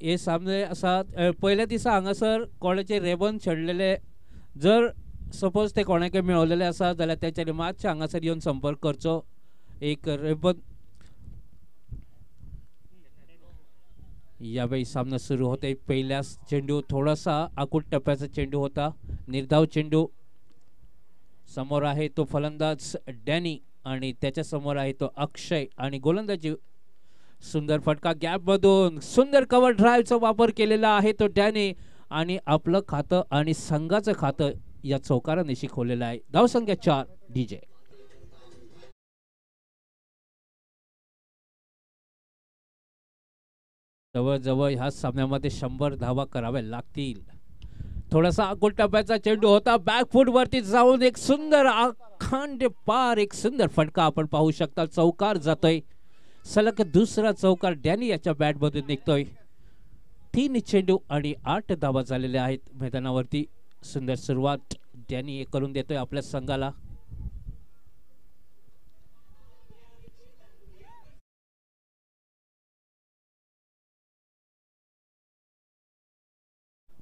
हे सामने असा पहिल्या दिसा हांगासर कोणाचे रेबन छडलेले जर सपोज ते कोणाक मेळलेले आसा जाल्यार त्याच्यानी मातशे हांगासर येवन संपर्क करचो एक रेबन यावेळी सामना सुरू होते पहिल्या चेंडू थोडासा आकुट टप्प्याचा चेंडू होता निर्धाव चेंडू समोर आहे तो फलंदाज डॅनी आणि त्याच्या समोर आहे तो अक्षय आणि गोलंदाजी सुंदर फटका गॅप मधून सुंदर कव्हर ड्राईव्हचा वापर केलेला आहे तो डॅनी आणि आपलं खातं आणि संघाचं खातं या चौकारानिशी खोललेलं आहे धावसंख्या 4 डीजे जवळजवळ ह्या सामन्यामध्ये 100 धावा कराव्या लागतील थोडासा आकुट टप्प्याचा चेंडू होता बॅकफूट वरती जाऊन एक सुंदर अखंड पार एक सुंदर फटका आपण पाहू शकता चौकार जातोय सलग दुसरा चौकार डॅनी याच्या बॅट मधून निघतोय 3 चेंडू आणि 8 धावा झालेल्या आहेत मैदानावरती सुंदर सुरुवात डॅनी करून देतोय आपल्या संघाला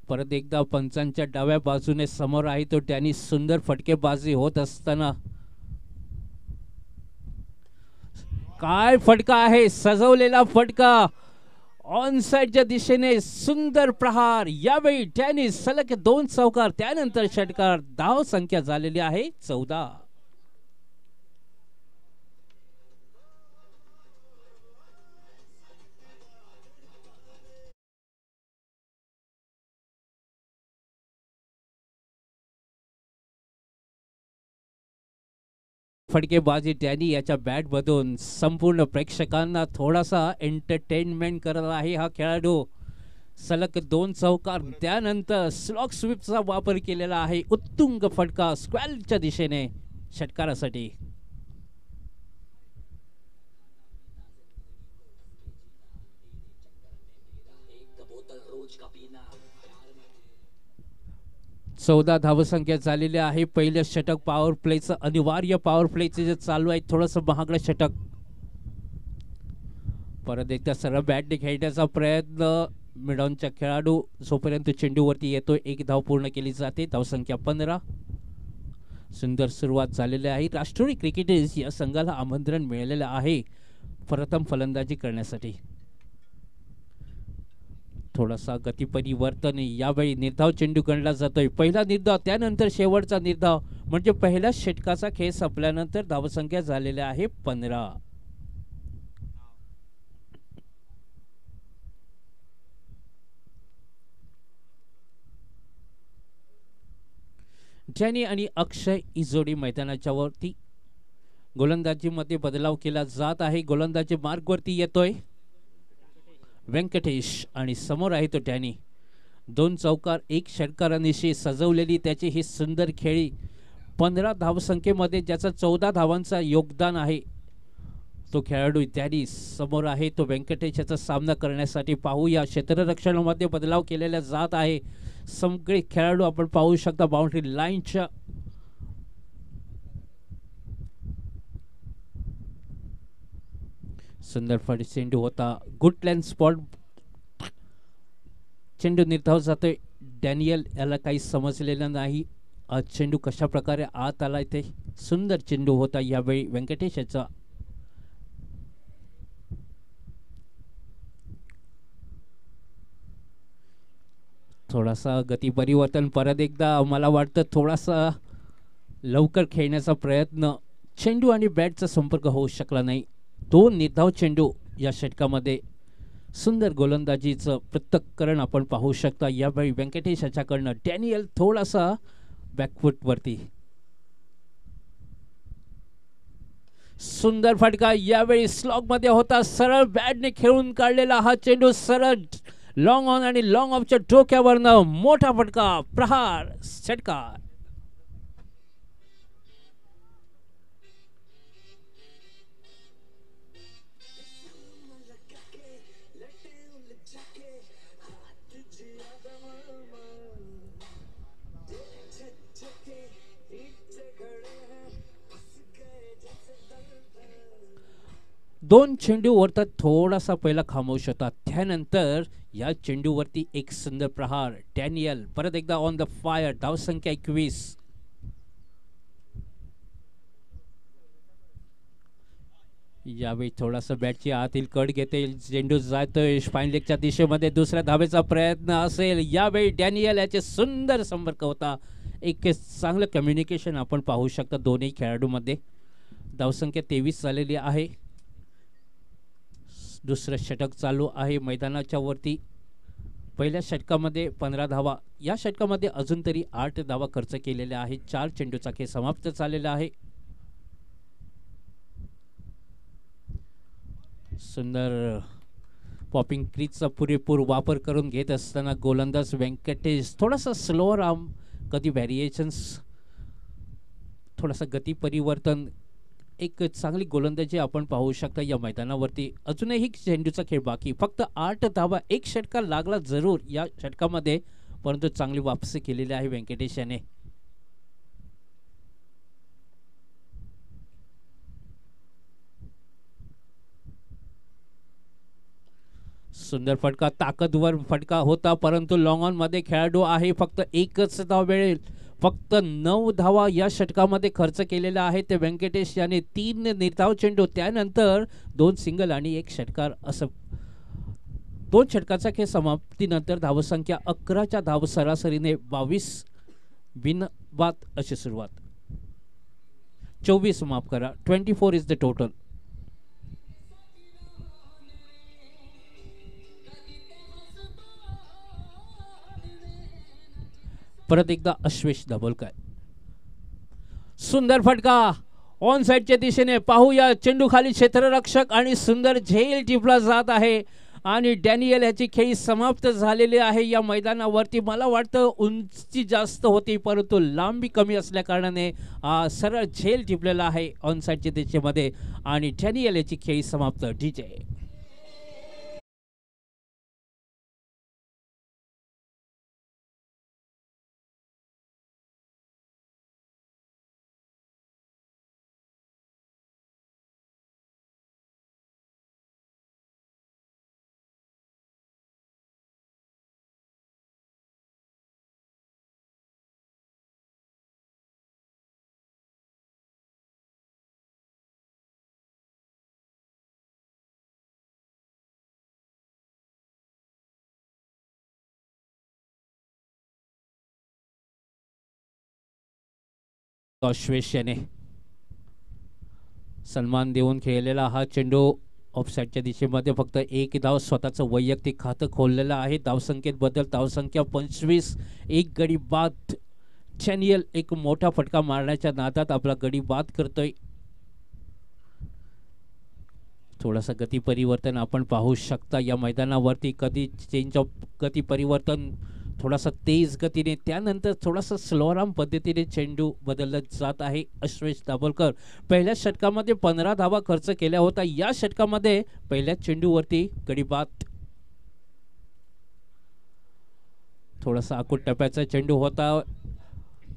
परत एकदा पंचांच्या डाव्या बाजूने समोर आहे तो डॅनी सुंदर फटकेबाजी होत असताना काय फटका आहे सजवलेला फटका ऑन साइडच्या दिशेने सुंदर प्रहार यावेळी डॅनी सलग 2 चौकार त्यानंतर षटकार धाव संख्या झालेली आहे 14 फटकेबाजी डॅनी याच्या बॅट मधून संपूर्ण प्रेक्षकांना थोडासा एंटरटेनमेंट करत आहे हा खेळाडू सलग 2 चौकार त्यानंतर स्लॉग स्वीपचा वापर केलेला आहे उत्तुंग फटका स्क्वॅलच्या दिशेने षटकारासाठी चौदा धावसंख्या झालेली आहे पहिलं षटक पॉवर प्लेचं अनिवार्य पॉवर प्लेचे जे चालू आहे थोडंसं महागडं षटक परत एकदा सरळ बॅटने खेळण्याचा प्रयत्न मिडॉनच्या खेळाडू जोपर्यंत चेंडूवरती येतो 1 धाव पूर्ण केली जाते धावसंख्या 15 सुंदर सुरुवात झालेली आहे राष्ट्रीय क्रिकेटर्स या संघाला आमंत्रण मिळालेलं आहे प्रथम फलंदाजी करण्यासाठी थोडासा गती परिवर्तन यावेळी निर्धाव चेंडू गणला जातोय पहिला निर्धाव त्यानंतर शेवटचा निर्धाव म्हणजे पहिल्या षटकाचा खेळ संपल्यानंतर धावसंख्या झालेल्या आहे 15 डॅनी आणि अक्षय ही जोडी मैदानाच्या वरती गोलंदाजीमध्ये बदलाव केला जात आहे गोलंदाजी मार्गवरती येतोय व्यंकटेश आणि समोर आहे तो डॅनी 2 चौकार 1 षटकारानिशी सजवलेली त्याची ही सुंदर खेळी 15 धावसंख्येमध्ये ज्याचा 14 धावांचा योगदान आहे तो खेळाडू डॅनी समोर आहे तो व्यंकटेश याचा सामना करण्यासाठी पाहूया क्षेत्ररक्षणामध्ये बदलाव केलेला जात आहे सगळे खेळाडू आपण पाहू शकता बाउंड्री लाईनच्या सुंदर फट चेंडू होता गुड लाईन स्पॉट चेंडू निर्धाव जातोय डॅनियल याला काही समजलेलं नाही आज चेंडू कशा प्रकारे आत आलाय ते सुंदर चेंडू होता यावेळी व्यंकटेश याचा थोडासा गती परिवर्तन परत एकदा मला वाटतं थोडासा लवकर खेळण्याचा प्रयत्न चेंडू आणि बॅटचा संपर्क होऊ शकला नाही 2 निर्धाव चेंडू या षटकामध्ये सुंदर गोलंदाजीचं पृथक्करण आपण पाहू शकता यावेळी व्यंकटेश याच्याकडनं डॅनियल थोडासा बॅकफूट वरती सुंदर फटका यावेळी स्लॉग मध्ये होता सरळ बॅटने खेळून काढलेला हा चेंडू सरळ लॉंग ऑन आणि लॉंग ऑफच्या डोक्यावरनं मोठा फटका प्रहार षटकार दोन चेंडूवरती थोडासा पहिला खामोश होता, त्यानंतर या चेंडूवरती एक सुंदर प्रहार. डॅनियल परत एकदा ऑन द फायर. धावसंख्या 21. यावेळी थोडासा बॅटची आतील कड घेते, चेंडू जातोय फाईन लेगच्या दिशेमध्ये. दुसऱ्या धावेचा प्रयत्न असेल यावेळी. डॅनियल याचे सुंदर संपर्क होता. एक चांगलं कम्युनिकेशन आपण पाहू शकता दोन्ही खेळाडूमध्ये. धावसंख्या 23 झालेली आहे. दुसरं षटक चालू आहे मैदानाच्या वरती. पहिल्या षटकामध्ये 15 धावा, या षटकामध्ये अजून तरी 8 धावा खर्च केलेल्या आहेत. 4 चेंडूचा खेळ समाप्त झालेला आहे. सुंदर पॉपिंग क्रीजचा पुरेपूर वापर करून घेत असताना गोलंदाज व्यंकटेश थोडासा स्लोअर आर्म, कधी व्हॅरिएशन्स, थोडासा गती परिवर्तन, एक चांगली गोलंदाजी आपण पाहू शकता या मैदानावरती. अजूनही चेंडूचा खेळ बाकी. फक्त 8 धावा. एक षटका लागला जरूर या षटकामध्ये, परंतु चांगली वापसी केलेली आहे व्यंकटेश याने. सुंदर फटका, ताकदवर फटका होता, परंतु लॉंग ऑन मध्ये खेळाडू आहे. फक्त एकच धाव मिळेल. फक्त 9 धावा या षटकामध्ये खर्च केलेला आहे ते व्यंकटेश याने. 3 निर्धाव चेंडू, त्यानंतर 2 सिंगल आणि 1 षटकार, असं 2 षटकाचा खेळ समाप्तीनंतर धावसंख्या 11च्या धाव सरासरीने 22 बिनबाद अशी सुरुवात. 24 माफ करा, 24 इज द टोटल. परत एकदा अश्वेश दाभोलकर. सुंदर फटका ऑन साइडच्या दिशेने. पाहूया चेंडू खाली क्षेत्ररक्षक आणि सुंदर झेल टिपला जात आहे आणि डॅनियल याची खेळी समाप्त झालेली आहे या मैदानावरती. मला वाटतं उंची जास्त होती, परंतु लांबी कमी असल्या कारणाने सरळ झेल टिपलेला आहे ऑन साइडच्या दिशेमध्ये आणि डॅनियल याची खेळी समाप्त. डीजे अश्वेश याने सन्मान देऊन खेळलेला हा चेंडू ऑफसाईडच्या दिशेमध्ये. फक्त 1 धाव, स्वतःचं वैयक्तिक खातं खोललेलं आहे. धावसंख्येत बदल, धावसंख्या 25, 1 गडी बाद. डॅनियल एक मोठा फटका मारण्याच्या नादात आपला गडी बाद करतोय. थोडासा गती परिवर्तन आपण पाहू शकता या मैदानावरती. कधी चेंज ऑफ गती परिवर्तन, थोडासा तेज गतीने, त्यानंतर थोडासा स्लोराम पद्धतीने चेंडू बदलत जात आहे. अश्वेश दाभोलकर पहिल्या षटकामध्ये 15 धावा खर्च केल्या होता. या षटकामध्ये पहिल्या चेंडूवरती गडी बाद. थोडासा आकुट टप्प्याचा चेंडू होता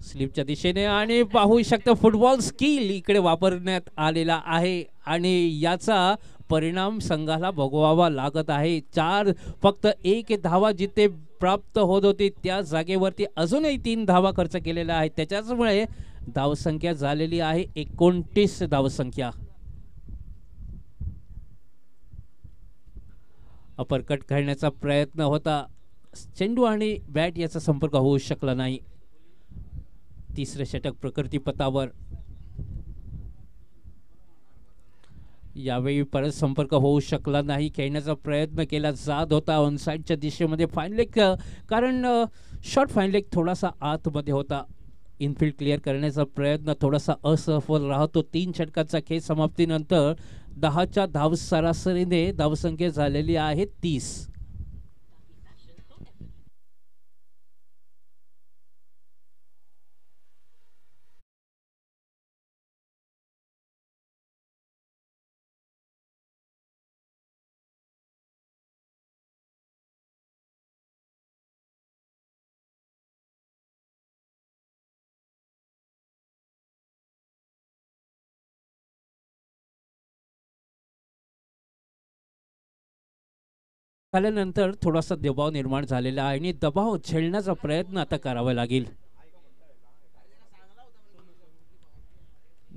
स्लिपच्या दिशेने आणि पाहू शकता फुटबॉल स्किल इकडे वापरण्यात आलेला आहे आणि याचा परिणाम संघाला भोगावा लागत आहे. फक्त 1 धावा जिथे प्राप्त होत होती त्या जागेवरती अजूनही 3 धावा खर्च केलेल्या आहेत. त्याच्यामुळे धावसंख्या झालेली आहे 29 धावसंख्या. अपरकट खेळण्याचा प्रयत्न होता, चेंडू आणि बॅट याचा संपर्क होऊ शकला नाही. तिसरे षटक प्रकृतीपथावर. यावेळी परत संपर्क होऊ शकला नाही. खेळण्याचा प्रयत्न केला जात होता ऑनसाइडच्या दिशेमध्ये. फाईन लेग, कारण शॉर्ट फाईन लेग थोडासा आतमध्ये होता. इनफिल्ड क्लिअर करण्याचा प्रयत्न थोडासा असफल राहतो. 3 षटकाचा खेळ समाप्तीनंतर 10च्या धाव सरासरीने धावसंख्या झालेली आहे 30. आल्यानंतर थोडासा दबाव निर्माण झालेला आहे आणि दबाव झेलण्याचा प्रयत्न आता करावा लागेल.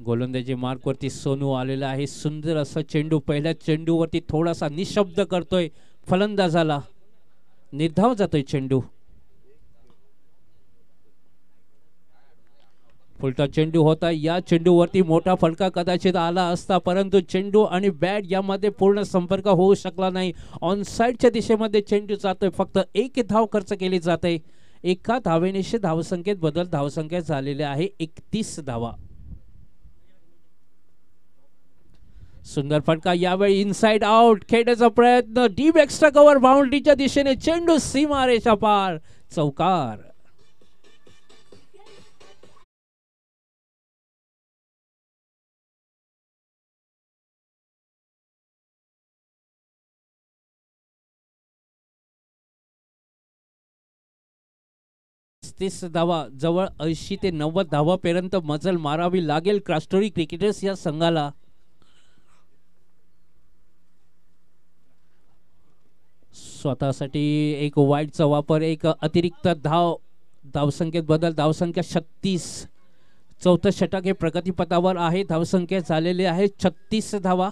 गोलंदाजी मार्कवरती सोनू आलेला आहे. सुंदर असा चेंडू पहिल्या चेंडूवरती थोडासा निशब्द करतोय फलंदाजाला. निर्धाव जातोय चेंडू. फुलटा चेंडू होता. या चेंडूवरती मोठा फटका कदाचित आला असता, परंतु चेंडू आणि बॅट यामध्ये पूर्ण संपर्क होऊ शकला नाही. ऑन साइडच्या दिशेमध्ये चेंडू जातोय. फक्त एक धाव खर्च केली जाते. एका धावेनिशी धावसंख्येत बदल. धावसंख्या झालेली आहे 31 धावा. सुंदर फटका यावेळी इनसाइड आउट खेळण्याचा प्रयत्न. डीप एक्स्ट्रा कव्हर बाउंड्रीच्या दिशेने चेंडू सीमारेषा पार. चौकार. धावा. जवळ 80 ते 90 धावापर्यंत मजल मारावी लागेल क्रास्टोरी क्रिकेटर्स या संघाला. स्वतःसाठी एक वाईडचा वापर. एक अतिरिक्त धावसंख्येत बदल. धावसंख्या 36. चौथं षटक हे प्रगतीपथावर आहे. धावसंख्या झालेली आहे 36 धावा.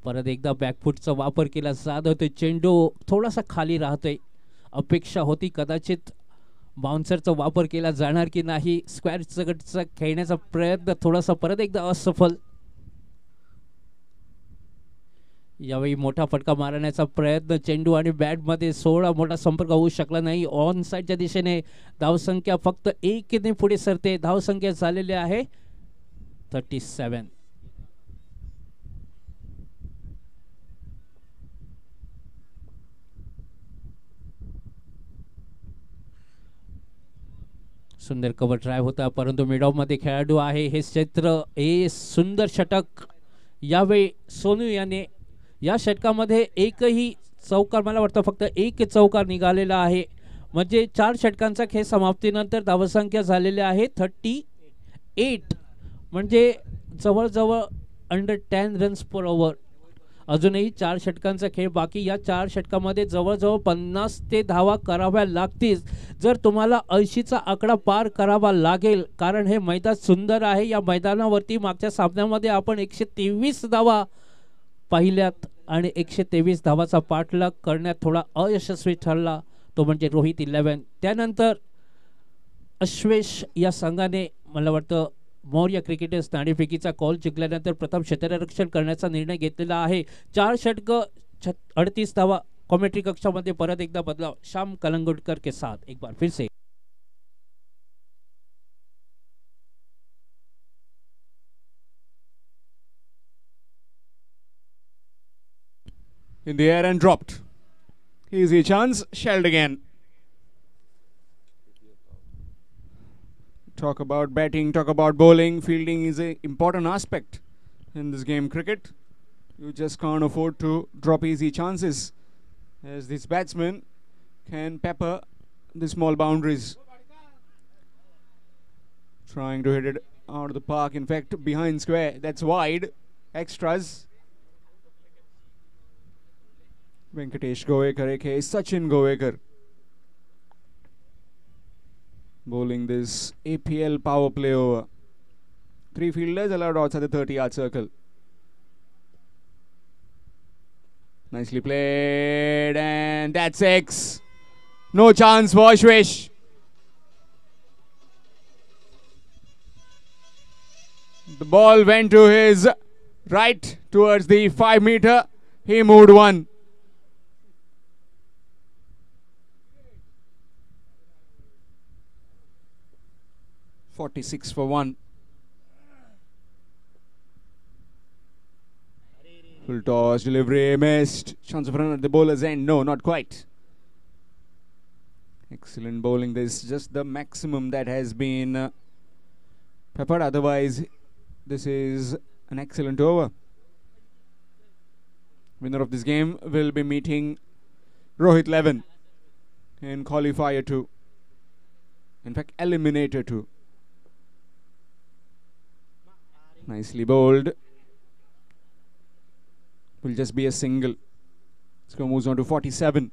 परत एकदा बॅकफुटचा वापर केला जात होते. चेंडू थोडासा खाली राहतोय. अपेक्षा होती कदाचित बाउन्सरचा वापर केला जाणार की नाही. स्क्वेअर चकटचा खेळण्याचा प्रयत्न थोडासा परत एकदा असफल. यावेळी मोठा फटका मारण्याचा प्रयत्न. चेंडू आणि बॅट मध्ये मोठा संपर्क होऊ शकला नाही. ऑन साइडच्या दिशेने धावसंख्या फक्त 1 ने पुढे सरते. धावसंख्या झालेली आहे 37. सुंदर कव्हर ड्राईव्ह होता, परंतु मिडऑफ मध्ये खेळाडू आहे. हे क्षेत्र हे सुंदर षटक यावेळी सोनू याने या षटकामध्ये एकही चौकार, मला वाटतं फक्त एक चौकार निघालेला आहे. म्हणजे 4 षटकांचा खेळ समाप्तीनंतर धावसंख्या झालेली आहे 38. म्हणजे जवळजवळ अंडर 10 रन्स पर ओव्हर. अजूनही 4 षटकांचा खेळ बाकी. या 4 षटकामध्ये जवळजवळ 50 ते धावा कराव्या लागतील जर तुम्हाला 80चा आकडा पार करावा लागेल. कारण हे मैदान सुंदर आहे. या मैदानावरती मागच्या सामन्यामध्ये आपण 123 धावा पाहिल्यात आणि 123 धावाचा पाठलाग करण्यात थोडा अयशस्वी ठरला, तो म्हणजे रोहित 11. त्यानंतर अश्वेश या संघाने मला वाटतं मौर्य क्रिकेटर्स नाणेफेकीचा कॉल जिंकल्यानंतर प्रथम क्षेत्ररक्षण करण्याचा निर्णय घेतलेला आहे. 4 षटक 38 धावा. कॉमेंट्री कक्षामध्ये परत एकदा बदलाव श्याम कलंगुटकर के साथ एक बार फिर से. In the air and dropped. Easy chance. Shelled again. Talk about batting, talk about bowling. Fielding is an important aspect in this game cricket. You just can't afford to drop easy chances, as this batsman can pepper the small boundaries. Trying to hit it out of the park. In fact, behind square. That's wide. Extras. Venkatesh Govekar aka Sachin Govekar bowling this APL power play over. 3 fielders allowed outside the 30-yard circle. Nicely played, and that's 6. No chance for Ashwish. The ball went to his right towards the 5 meter. He moved one. .46 for 1. Full toss, delivery missed. Chance of run at the bowler's end. No, not quite. Excellent bowling. This is just the maximum that has been peppered. Otherwise, this is an excellent over. Winner of this game will be meeting Rohit 11 in qualifier 2. In fact, eliminator 2. Nicely bowled. will just be a single. Score moves on to 47.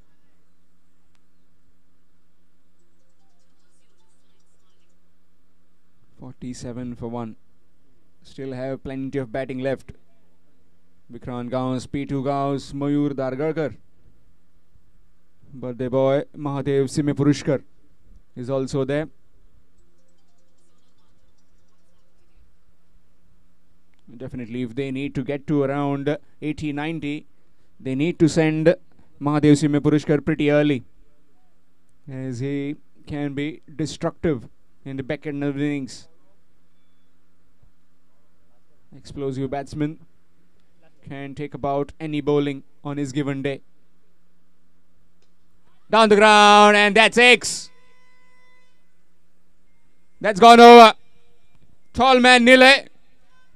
For 1. Still have plenty of batting left. Vikrant Gaus, P2 Gaus, Mayur Dargarkar. Birthday boy Mahadev Sime Purushkar is also there. Definitely, if they need to get to around 80-90, they need to send Mahadev Sime Purushkar pretty early, as he can be destructive in the back end of the innings. Explosive batsman, can take about any bowling on his given day. Down the ground, and that's 6. That's gone over. Tall man Nile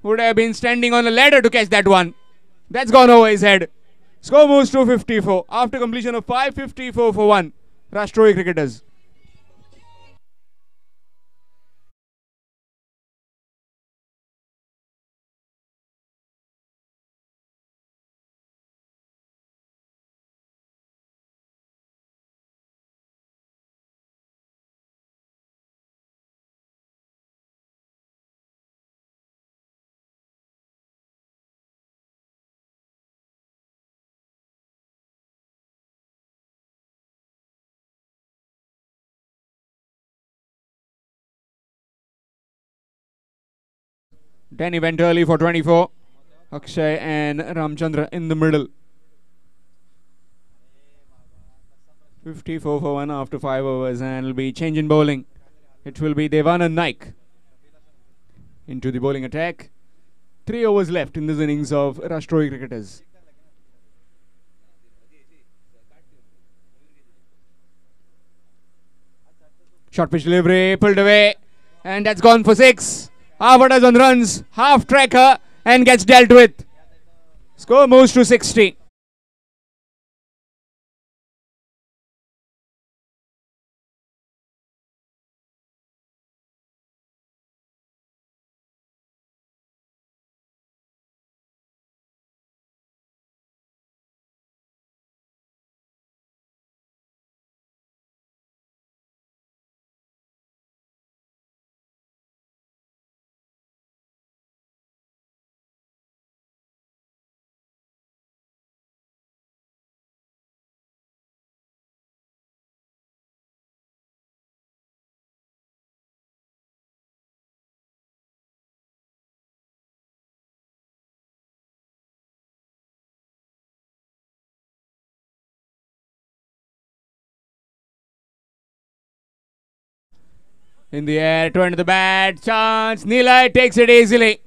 would have been standing on a ladder to catch that one. That's gone over his head. Score moves to 54 after completion of 554 for 1. Rashtrohi cricketers. Danny went early for 24. Akshay and Ramchandra in the middle. 54 for 1 after 5 overs, and it'll be change in bowling. It will be Devanand Naik into the bowling attack. 3 overs left in this innings of Rashtrohi cricketers. Short pitch delivery, pulled away, and that's gone for 6. Half a dozen runs, half tracker, and gets dealt with. Score moves to 60. In the air, turn to the bat, chance. Nilay takes it easily.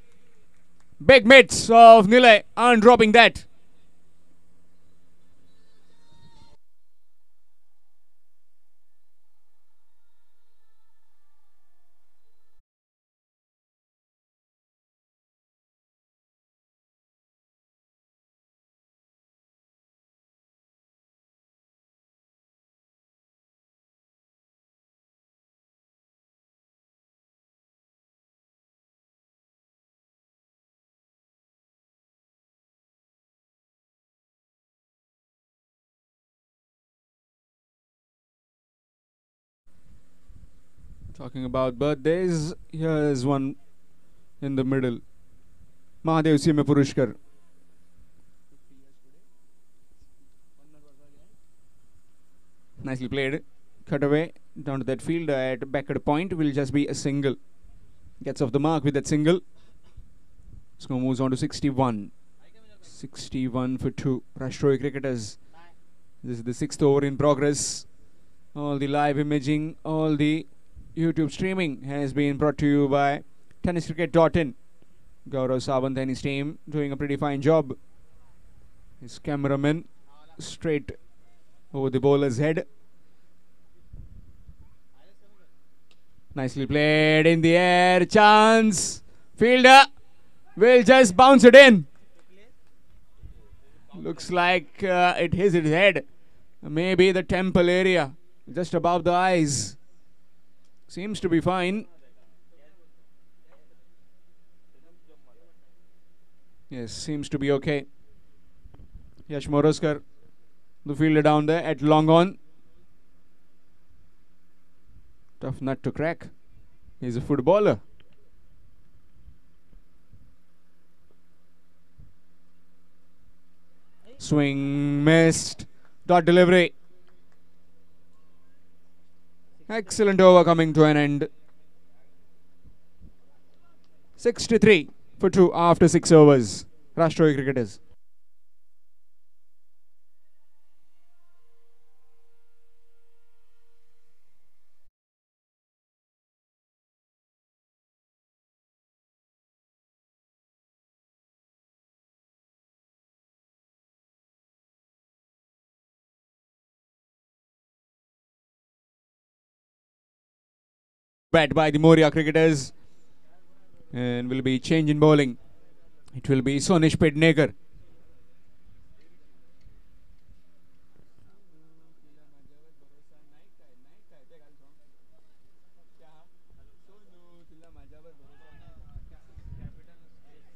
Big mitts of Nilay aren't dropping that. Talking about birthdays, here is one in the middle. Mahadev Sime Purushkar. Nicely played. Cut away down to that field at back at a point will just be a single. Gets off the mark with that single. Score moves on to 61. 61 for 2. Rashtrohi cricketers. This is the 6th over in progress. All the live imaging, all the YouTube streaming has been brought to you by tenniscricket.in. Gaurav Sawant and his team doing a pretty fine job. His cameraman straight over the bowler's head. Nicely played in the air. Chance. Fielder will just bounce it in. Looks like it hits his head. Maybe the temple area, just above the eyes. Seems to be fine. Yes, seems to be okay. Yash Moroskar, the fielder down there at long on. Tough nut to crack. He's a footballer. Swing missed. Dot delivery. Excellent over coming to an end. 63 for 2 after 6 overs. Rashtrohi cricketers. Bat by the Moria cricketers. And will be change in bowling. It will be Sonish Pednekar.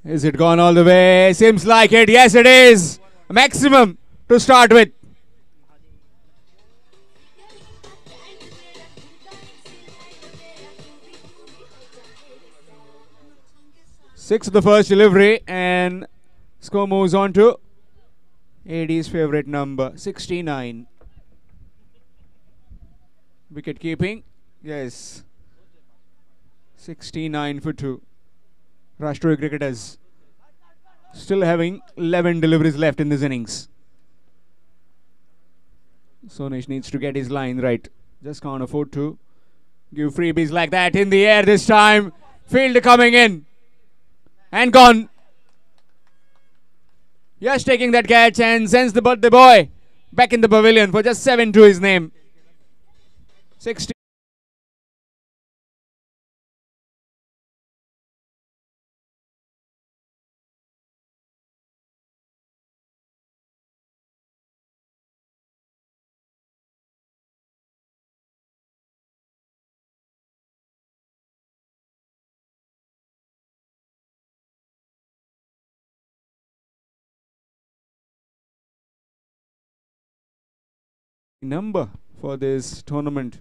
Is it gone all the way? Seems like it. Yes, it is. Maximum to start with. Six of the first delivery, and score moves on to AD's favorite number, 69. Wicket keeping, yes. 69 for 2. Rashtrohi cricketers still having 11 deliveries left in this innings. Sonish needs to get his line right. Just can't afford to give freebies like that. In the air this time. Field coming in. And gone. Yash taking that catch and sends the birthday boy back in the pavilion for just 7 to his name. 60. Number for this tournament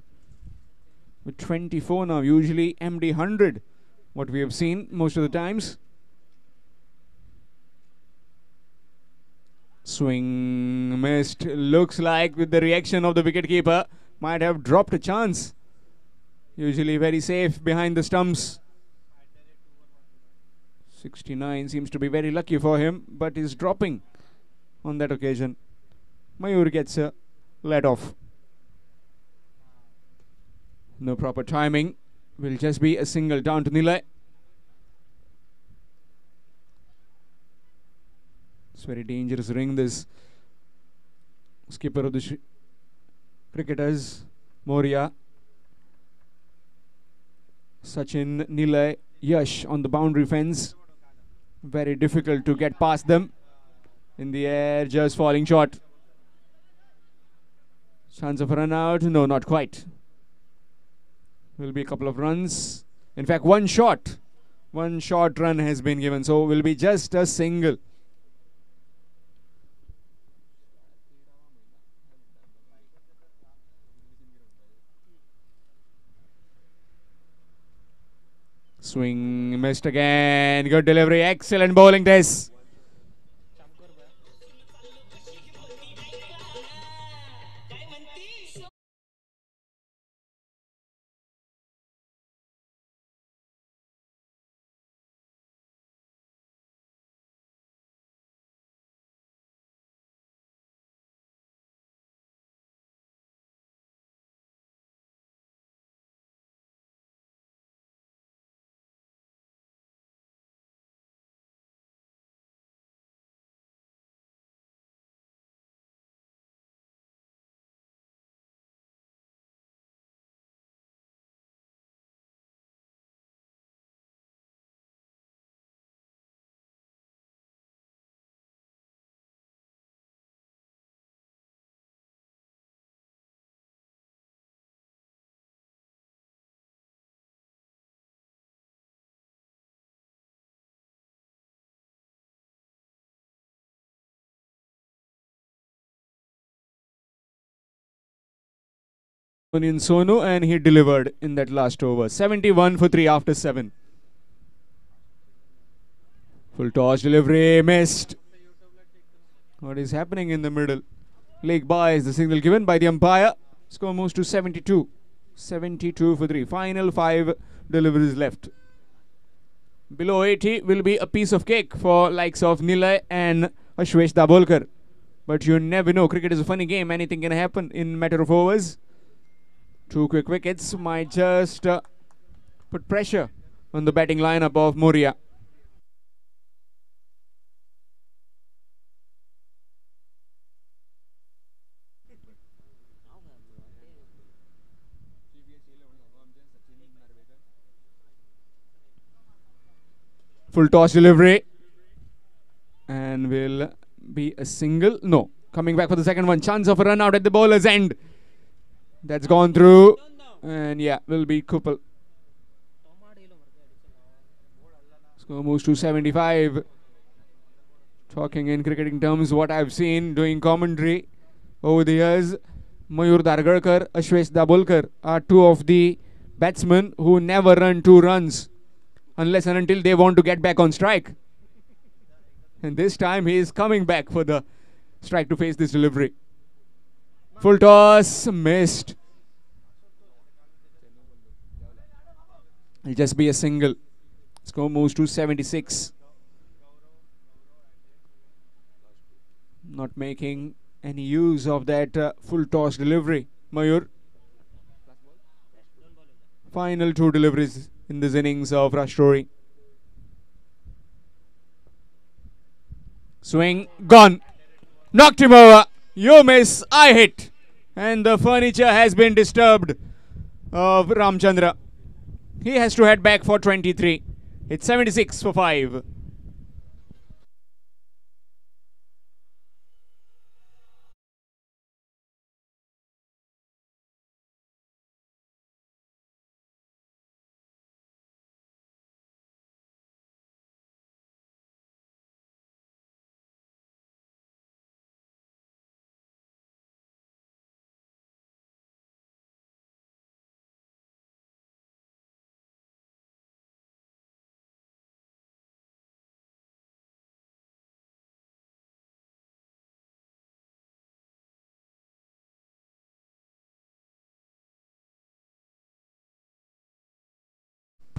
with 24 now, usually MD 100 what we have seen most of the times. Swing missed. Looks like with the reaction of the wicketkeeper might have dropped a chance. Usually very safe behind the stumps. 69 seems to be very lucky for him, but is dropping on that occasion. Mayur gets a let off. No proper timing. Will just be a single down to Nilay. It's very dangerous ring, this. Skipper of the cricketers, Moria. Sachin, Nilay, Yash on the boundary fence. Very difficult to get past them. In the air, just falling short. Chance of a run out? No, not quite. Will be a couple of runs. In fact, one shot. One short run has been given. So will be just a single. Swing missed again. Good delivery. Excellent bowling test. in Sonu, and he delivered in that last over. 71 for 3 after 7. Full toss delivery, missed. What is happening in the middle? Leg by is the signal given by the umpire. Score moves to 72. 72 for 3. Final 5 deliveries left. Below 80 will be a piece of cake for likes of Nilay and Ashwesh Dabolkar. But you never know. Cricket is a funny game. Anything can happen in matter of overs. 2 quick wickets might just put pressure on the batting lineup of Moria. Full toss delivery, and will be a single. No, coming back for the second one. Chance of a run out at the bowler's end. That's gone through, and yeah, will be Kupal. Score moves to 75. Talking in cricketing terms, what I've seen doing commentary over the years, Mayur Dargarkar, Ashwesh Dabolkar are two of the batsmen who never run 2 runs unless and until they want to get back on strike. And this time he is coming back for the strike to face this delivery. Full toss, missed. It'll just be a single. Score moves to 76. Not making any use of that full toss delivery, Mayur. Final 2 deliveries in this innings of Rastory. Swing, gone. Knocked him over. You miss, I hit. And the furniture has been disturbed of Ramchandra. He has to head back for 23. It's 76 for 5.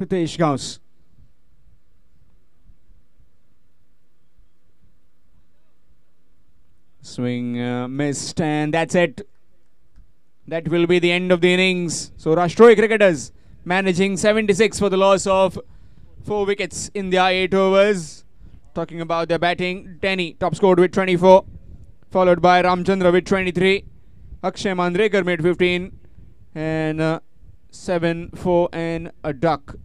Pritesh Gauss. Swing missed, and that's it. That will be the end of the innings. So Rastory cricketers managing 76 for the loss of 4 wickets in their 8 overs. Talking about their batting, Denny top scored with 24, followed by Ramchandra with 23. Akshay Mandrekar made 15, and 7, 4 and a duck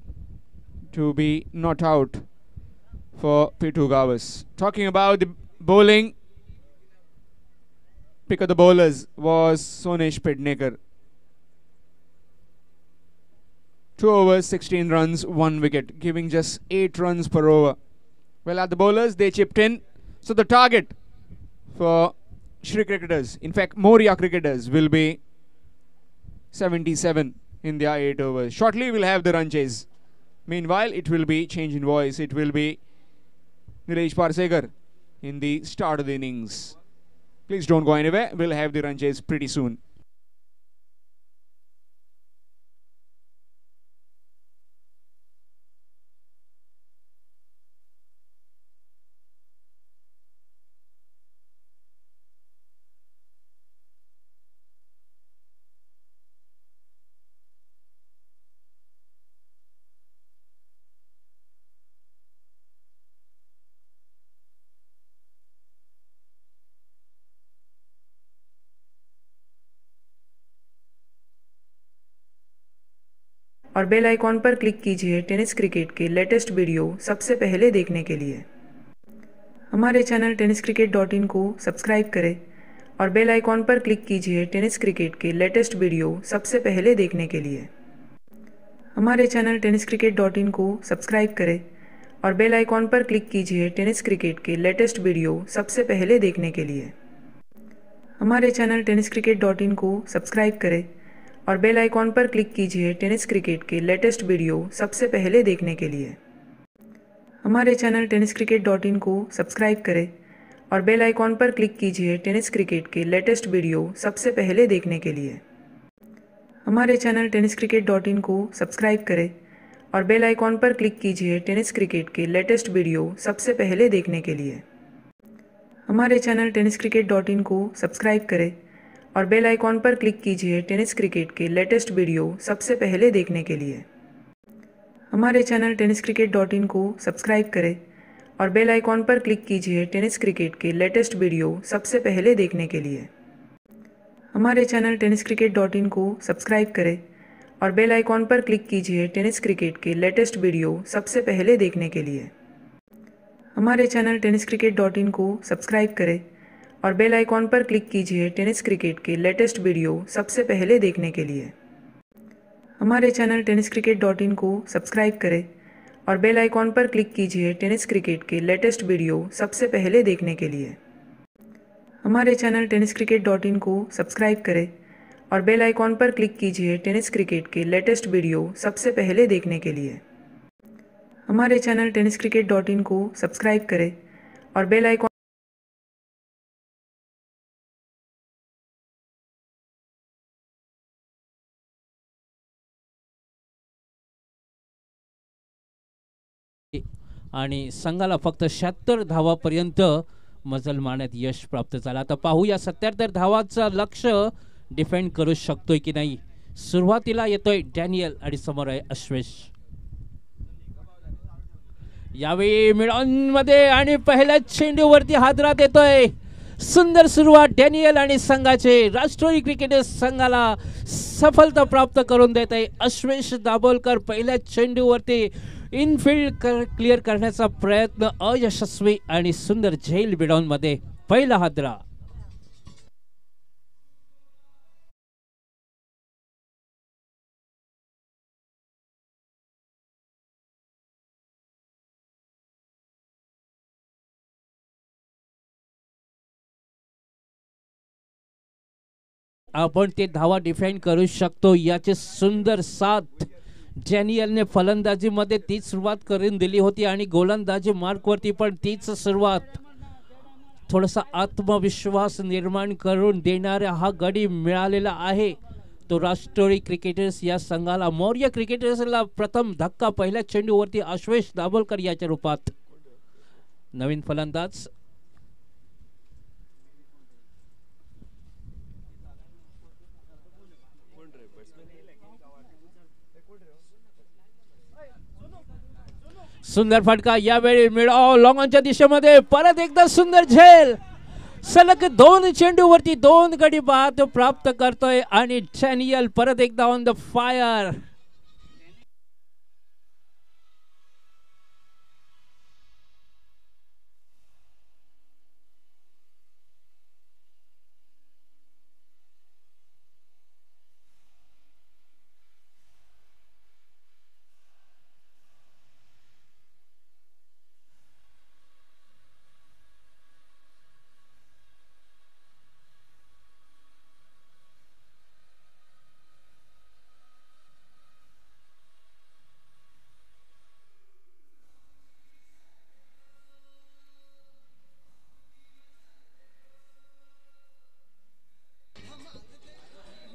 to be not out for Pitu Gavas. Talking about the bowling, pick of the bowlers was Sonesh Pednekar. 2 overs, 16 runs, 1 wicket, giving just 8 runs per over. Well, at the bowlers, they chipped in. So the target for Shri cricketers, in fact Moria cricketers, will be 77 in their 8 overs. Shortly we'll have the run chase. Meanwhile, it will be change in voice. It will be Nilesh Parsekar in the start of the innings. Please don't go anywhere. We'll have the run chase pretty soon. और bell icon पर click कीजिए tennis cricket के latest video सबसे पहले देखने के लिए। हमारे चैनल tenniscricket.in को सब्सक्राइब करें और बेल आइकॉन पर क्लिक कीजिए टेनिस क्रिकेट के लेटेस्ट वीडियो सबसे पहले देखने के लिए। हमारे चैनल tenniscricket.in को सब्सक्राइब करें और बेल आइकॉन पर क्लिक कीजिए टेनिस क्रिकेट के लेटेस्ट वीडियो सबसे पहले देखने के लिए। हमारे चैनल tenniscricket.in को सब्सक्राइब करें और बेल आइकॉन पर क्लिक कीजिए टेनिस क्रिकेट के लेटेस्ट वीडियो सबसे पहले देखने के लिए। हमारे चैनल tenniscricket.in को सब्सक्राइब करें और बेल आइकॉन पर क्लिक कीजिए टेनिस क्रिकेट के लेटेस्ट वीडियो सबसे पहले देखने के लिए। हमारे चैनल tenniscricket.in को सब्सक्राइब करें और बेल आइकॉन पर क्लिक कीजिए टेनिस क्रिकेट के लेटेस्ट वीडियो सबसे पहले देखने के लिए। हमारे चैनल tenniscricket.in को सब्सक्राइब करें और बेल आइकॉन पर क्लिक कीजिए टेनिस क्रिकेट के लेटेस्ट वीडियो सबसे पहले देखने के लिए। हमारे चैनल tenniscricket.in को सब्सक्राइब करें और बेल आइकॉन पर क्लिक कीजिए टेनिस क्रिकेट के लेटेस्ट वीडियो सबसे पहले देखने के लिए। हमारे चैनल tenniscricket.in को सब्सक्राइब करें और बेल आइकॉन पर क्लिक कीजिए टेनिस क्रिकेट के लेटेस्ट वीडियो सबसे पहले देखने के लिए। हमारे चैनल tenniscricket.in को सब्सक्राइब करें और बेल आइकॉन पर क्लिक कीजिए टेनिस क्रिकेट के लेटेस्ट वीडियो सबसे पहले देखने के लिए। हमारे चैनल tenniscricket.in को सब्सक्राइब करें और बेल आइकॉन पर क्लिक कीजिए टेनिस क्रिकेट के लेटेस्ट वीडियो सबसे पहले देखने के लिए। हमारे चैनल tenniscricket.in को सब्सक्राइब करें और बेल आइकॉन पर क्लिक कीजिए टेनिस क्रिकेट के लेटेस्ट वीडियो सबसे पहले देखने के लिए। हमारे चैनल tenniscricket.in को सब्सक्राइब करें और बेल आइकॉन आणि संघाला फक्त 76 धावापर्यंत मजल मारण्यात यश प्राप्त झालं. आता पाहूया 77 धावाचं लक्ष्य डिफेंड करू शकतोय की नाही. सुरुवातीला येतोय डॅनियल आणि समोर आहे अश्वेश. यावेळी मिडॉनमध्ये आणि पहिल्या चेंडूवरती हादरात येतोय. सुंदर सुरुवात डॅनियल आणि संघाचे राष्ट्रीय क्रिकेटर्स संघाला सफलता प्राप्त करून देत आहे. अश्वेश दाभोलकर पहिल्या चेंडूवरती इनफिल्ड क्लिअर करण्याचा प्रयत्न अयशस्वी आणि सुंदर झेल बिडॉन मध्ये पहिला हादरा. आपण ते धावा डिफेंड करू शकतो याचे सुंदर साथ डॅनियलने फलंदाजीमध्ये तीच सुरुवात करून दिली होती आणि गोलंदाजी मार्कवरती पण तीच सुरुवात. थोडासा आत्मविश्वास निर्माण करून देणारा हा गडी मिळालेला आहे तो राष्ट्रीय क्रिकेटर्स या संघाला. मौर्य क्रिकेटर्सला प्रथम धक्का पहिल्या चेंडूवरती अश्वेश दाभोलकर याच्या रूपात. नवीन फलंदाज सुंदर फटका. यावेळी मिडॉ लॉंगॉनच्या दिशेमध्ये परत एकदा सुंदर झेल. सलग 2 चेंडूवरती 2 गडी बाद प्राप्त करतोय आणि डॅनियल परत एकदा ऑन द फायर.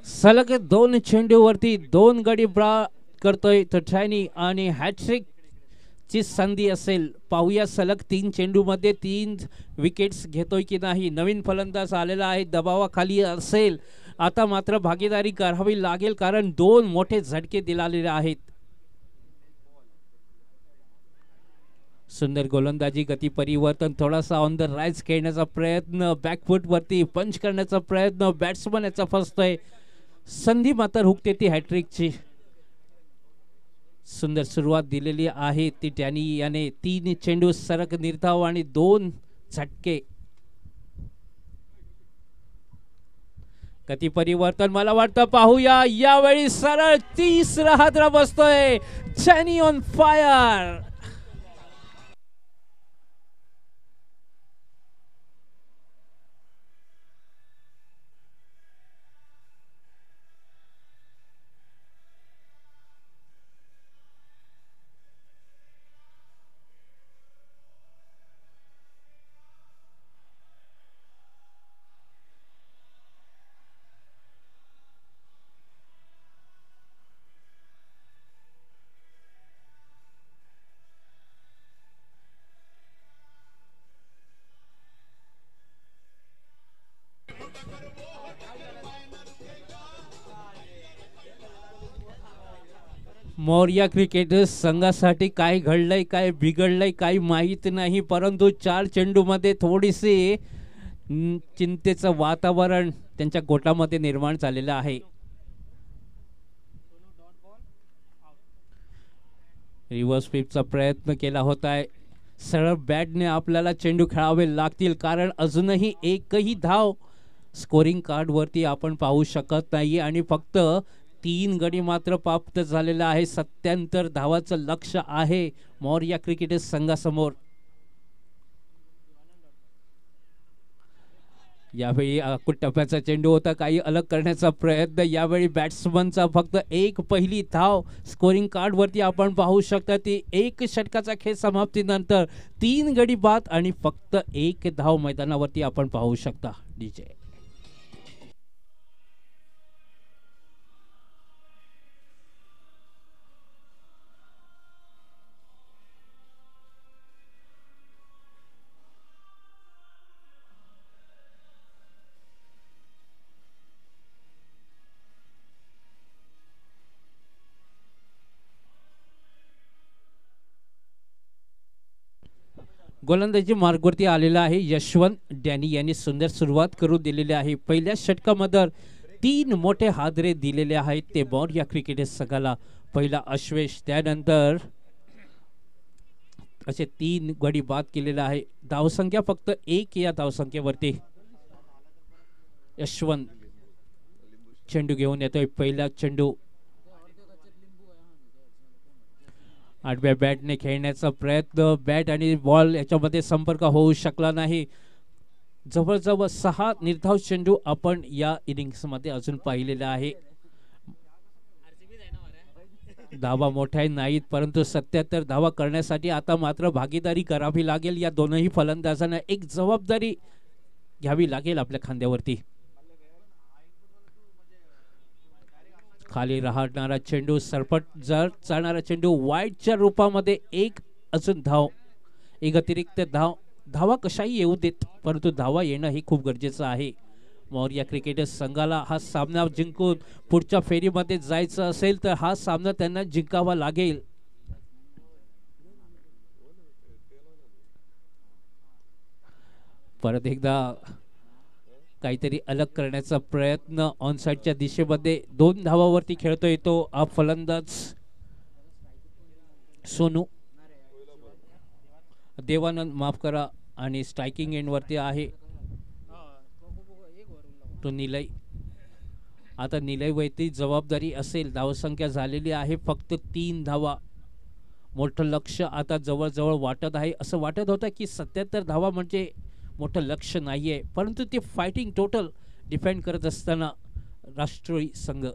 सलग 2 चेंडूवरती 2 गडी बाद करतोय तो डॅनी आणि हॅट्रिक ची संधी असेल. पाहूया सलग 3 चेंडूमध्ये 3 विकेट्स घेतोय की नाही. नवीन फलंदाज आलेला आहे, दबावाखाली असेल. आता मात्र भागीदारी करावी लागेल कारण 2 मोठे झटके दिलेले आहेत. सुंदर गोलंदाजी, गती परिवर्तन, थोडासा ऑन द राइज खेळण्याचा प्रयत्न, बॅकफूट वरती पंच करण्याचा प्रयत्न, बॅट्समन याचा फसतोय. संधी मात्र हुकते ती हॅट्रिकची. सुंदर सुरुवात दिलेली आहे ती डॅनी याने. 3 चेंडू सरक निर्धाव आणि 2 झटके. गती परिवर्तन मला वाटतं पाहूया. यावेळी सरळ 30 हादरा बसतोय. Danny on fire. Maurya cricketers संघासाठी काय घडलंय काय बिघडलंय काही माहीत नाही, परंतु 4 चेंडूमध्ये थोडीशी चिंतेचं वातावरण त्यांच्या गोटामध्ये निर्माण झालेलं आहे. रिव्हर्स स्वीपचा प्रयत्न केला होता. सरळ बॅटने आपल्याला चेंडू खेळावे लागतील, कारण अजूनही एकही धाव स्कोरिंग कार्डवरती आपण पाहू शकत नाही आणि फक्त 3 गडी मात्र प्राप्त झालेला आहे. 77 धावाचं लक्ष आहे मौर्या क्रिकेटर्स संघासमोर. यावेळी टप्प्याचा चेंडू होता, काही अलग करण्याचा प्रयत्न. यावेळी बॅट्समनचा फक्त एक पहिली धाव स्कोरिंग कार्डवरती आपण पाहू शकता. ती 1 षटकाचा खेळ समाप्तीनंतर 3 गडी बाद आणि फक्त 1 धाव मैदानावरती आपण पाहू शकता. डीजे गोलंदाजी मार्गवरती आलेला आहे. यशवंत डॅनी यांनी सुंदर सुरुवात करून दिलेली आहे. पहिल्या षटकामध्ये 3 मोठे हादरे दिलेले आहेत ते मौर्या क्रिकेटर्स संघाला. पहिला अश्वेश, त्यानंतर असे 3 गडी बाद केलेला आहे. धावसंख्या फक्त 1 या धावसंख्येवरती. यशवंत चेंडू घेऊन येतोय. पहिला चेंडू आडव्या बॅटने खेळण्याचा प्रयत्न, बॅट आणि बॉल याच्यामध्ये संपर्क होऊ शकला नाही. जवळजवळ 6 निर्धाव चेंडू आपण या इनिंग्स मध्ये अजून पाहिलेला आहे. धावा मोठ्या नाहीत, परंतु 77 धावा करण्यासाठी आता मात्र भागीदारी करावी लागेल. या दोनही फलंदाजांना एक जबाबदारी घ्यावी लागेल आपल्या खांद्यावरती. खाली राहणारा चेंडू, सरपट जर चालणारा चेंडू, वाईडच्या रूपामध्ये एक अजून धाव, एक अतिरिक्त धाव. धावा कशाही येऊ देत, परंतु धावा येणं हे खूप गरजेचं आहे. मौर्या क्रिकेटर्स संघाला हा सामना जिंकून पुढच्या फेरीमध्ये जायचं असेल तर हा सामना त्यांना जिंकावा लागेल. परत एकदा काहीतरी अलग करण्याचा प्रयत्न ऑन साइडच्या दिशेमध्ये. 2 धावावरती खेळतोय तो हा फलंदाज सोनू. देवानंद माफ करा, आणि स्ट्रायकिंग एंड वरती आहे तो निलय. आता निलय वरती जबाबदारी असेल. धावसंख्या झालेली आहे फक्त 3 धावा. मोठं लक्ष आता जवळजवळ वाटत आहे. असं वाटत होतं की 77 धावा म्हणजे मोठं लक्ष नाहीये, परंतु ते फायटिंग टोटल डिफेंड करत असताना राष्ट्रीय संघ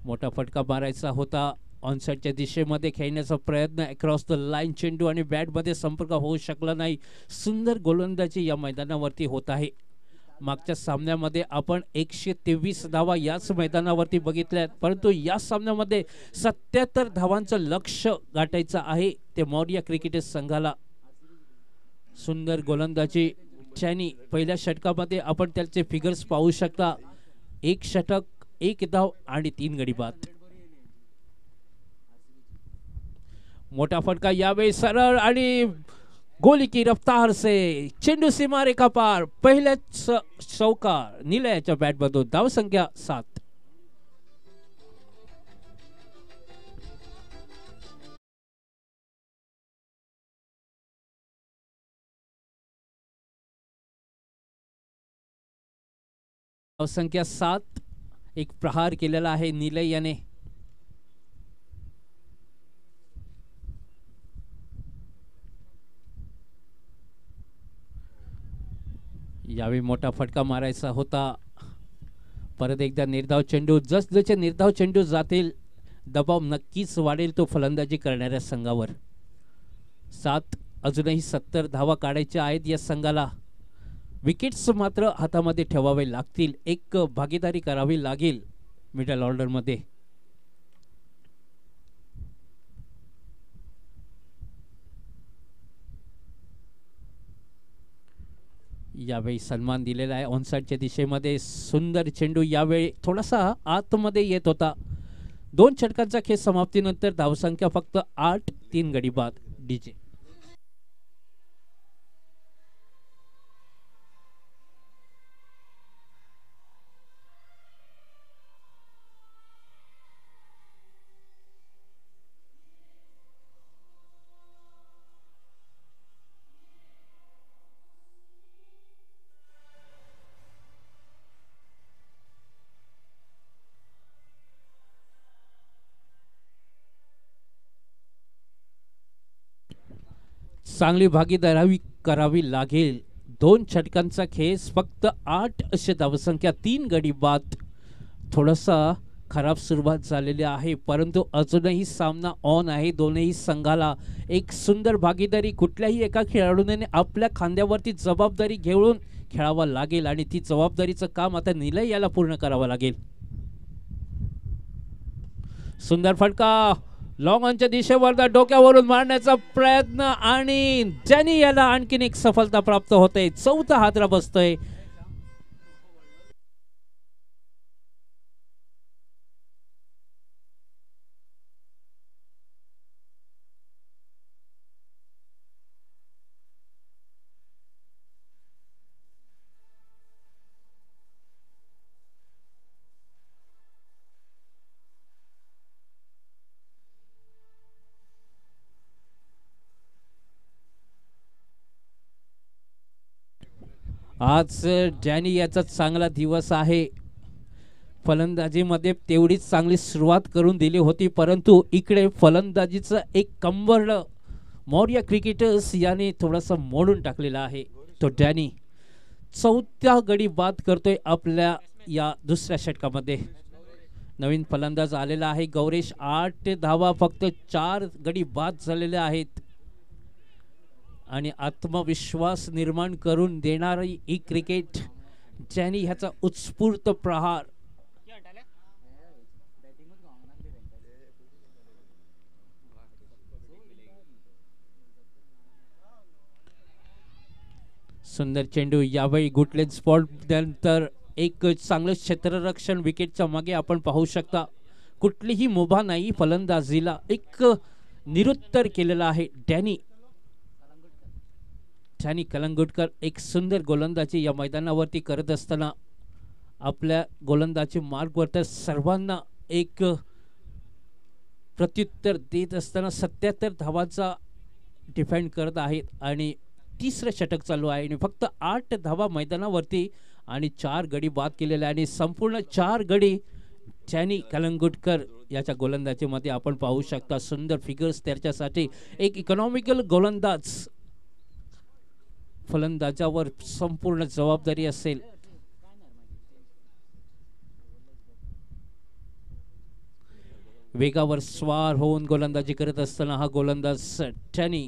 मोठा फटका मारायचा होता. ऑनसाइडच्या दिशेमध्ये खेळण्याचा प्रयत्न, अक्रॉस द लाईन चेंडू आणि बॅटमध्ये संपर्क होऊ शकला नाही. सुंदर गोलंदाजी या मैदानावरती होत आहे. मागच्या सामन्यामध्ये आपण 123 धावा याच मैदानावरती बघितल्यात, परंतु या सामन्यामध्ये 77 धावांचं लक्ष गाठायचं आहे ते मौर्या क्रिकेटर्स संघाला. सुंदर गोलंदाजी चॅनी. पहिल्या षटकामध्ये आपण त्याचे फिगर्स पाहू शकता. 1 षटक, 1 धाव आणि 3 गडी बाद. मोठा फटका यावेळी सरळ आणि गोली की रफ्तार से चेंडू सीमा रेखा पार. पहिल्याच चौकार निलयाच्या बॅट मधून. धाव संख्या 7. धाव संख्या 7. एक प्रहार केलेला आहे निलय याने. यावेळी मोठा फटका मारायचा होता. परत एकदा निर्धाव चेंडू. जसजसे निर्धाव चेंडू जातील दबाव नक्कीच वाढेल तो फलंदाजी करणाऱ्या संघावर. 7 अजूनही 70 धावा काढायच्या आहेत या संघाला. विकेट्स मात्र हातामध्ये ठेवावे लागतील. एक भागीदारी करावी लागेल मिडल ऑर्डर मध्ये. यावेळी सन्मान दिलेला आहे ऑनसाइडच्या दिशेमध्ये. सुंदर चेंडू यावेळी थोडासा आतमध्ये येत होता. 2 षटकांचा खेळ समाप्तीनंतर धावसंख्या फक्त 8, 3 गडी बाद. डीजे चांगली भागीदारी करावी लागेल. 2 षटकांचा खेळ फक्त 8 असे धावसंख्या, 3 गडी बाद. थोडासा खराब सुरुवात झालेली आहे परंतु अजूनही सामना ऑन आहे. दोन्ही संघाला एक सुंदर भागीदारी कुठल्याही एका खेळाडूने आपल्या खांद्यावरती जबाबदारी घेऊन खेळावा लागेल आणि ती जबाबदारीचं काम आता निलय याला पूर्ण करावं लागेल. सुंदर फटका लॉंग ऑनच्या दिशेवर डोक्यावरून मारण्याचा प्रयत्न आणि जॅनी याला आणखीन एक सफलता प्राप्त होते. 4था हादरा बसतोय. आज डॅनी याचा चांगला दिवस आहे. फलंदाजीमध्ये तेवढीच चांगली सुरुवात करून दिली होती परंतु इकडे फलंदाजीचं एक कंबरड मौर्य क्रिकेटर्स याने थोडंसं मोडून टाकलेला आहे. तो डॅनी 4थ्या गडी बाद करतोय आपल्या या दुसऱ्या षटकामध्ये. नवीन फलंदाज आलेला आहे गौरेश. 8 धावा फक्त 4 गडी बाद झालेले आहेत आणि आत्मविश्वास निर्माण करून देणारी ही क्रिकेट. ज्याने ह्याचा उत्स्फूर्त प्रहार सुंदर चेंडू यावेळी गुटलेन स्पॉट नंतर एक चांगलं क्षेत्ररक्षण विकेटच्या मागे आपण पाहू शकता. कुठलीही मुभा नाही. फलंदाजीला एक निरुत्तर केलेला आहे डॅनी कलंगुटकर. एक सुंदर गोलंदाजी या मैदानावरती करत असताना आपल्या गोलंदाजी मार्गवर तर सर्वांना एक प्रत्युत्तर देत असताना 77 धावांचा डिफेंड करत आहेत आणि 3रं षटक चालू आहे आणि फक्त 8 धावा मैदानावरती आणि 4 गडी बाद केलेले आणि संपूर्ण 4 गडी जॅनी कलंगुटकर याच्या गोलंदाजीमध्ये आपण पाहू शकता. सुंदर फिगर्स त्याच्यासाठी. एक इकॉनॉमिकल गोलंदाज. फलंदाजावर संपूर्ण जबाबदारी असेल. वेगावर स्वार होऊन गोलंदाजी करत असताना हा गोलंदाज डॅनी